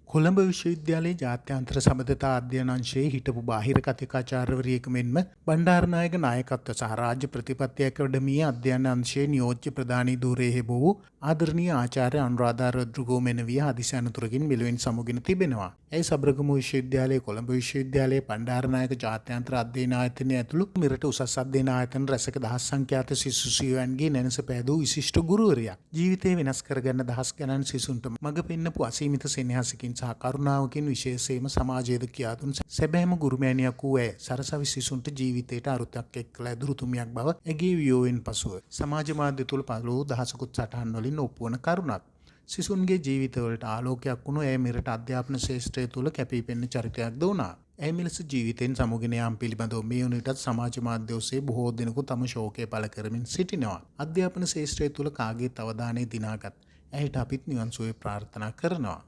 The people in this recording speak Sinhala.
කොළඹ විශ්වවිද්‍යාලයේ ජාත්‍යන්තර සබඳතා අධ්‍යයන අංශයේ හිටපු බාහිර කතිකාචාර්යවරියක මෙන්ම බණ්ඩාරනායක නායකත්ව සහ රාජ්‍ය ප්‍රතිපත්ති ඇකඩමියේ අධ්‍යයන අංශයේ නියෝජ්‍ය ප්‍රධානී ධූරයේ හෙබ වූ ආදරණීය ආචාර්ය අනුරාධා රොඩ්රිගෝ මෙනවිය හදිසි අනතුරකින් මෙලොවින් සමුගෙන තිබෙනවා. ඇය සබරගමු විශ්වවිද්‍යාලයේ කොළඹ විශ්වවිද්‍යාලයේ බණ්ඩාරනායක ජාත්‍යන්තර අධ්‍යයන ආයතනය ඇතුළු මෙරට උසස් අධ්‍යයන ආයතන රැසක දහස් සංඛ්‍යාත සිසු සියුවන්ගේ නැනස පෑදූ විශිෂ්ට ගුරුවරියක්. ජීවිතය වෙනස් කරගන්න දහස් ගණන් සිසුන්ට මඟ පෙන්නපු අසීමිත සෙනෙහසකින් සහ කරුණාවකින් විශේෂයෙන්ම සමාජයේද කියා දුන් සැබෑම ගුරුමෑණියක් වූ ඇය සරසවි සිසුන්ට ජීවිතයට අරුතක් එක්කලා දුරුතුමියක් බව ඇගේ වියෝවෙන් පසුව සමාජ මාධ්‍ය තුළ පළ වූ දහසකුත් සටහන් වලින් ඔප්පුවන කරුණක්. සිසුන්ගේ ජීවිතවලට ආලෝකයක් වුණු ඇය මෙරට අධ්‍යාපන ශාස්ත්‍රය තුළ කැපී පෙනෙන චරිතයක්ද වුණා. ඇය මෙලෙස ජීවිතයෙන් සමුගෙන යාම පිළිබඳව මේ වනවිටත් සමාජ මාධ්‍ය ඔස්සේ බොහෝ දෙනෙකු තම ශෝකය පළ කරමින් සිටිනවා. අධ්‍යාපන ශාස්ත්‍රය තුළ කාගේත් අවධානය දිනාගත් ඇයට අපිත් නිවන් සුවය ප්‍රාර්ථනා කරනවා.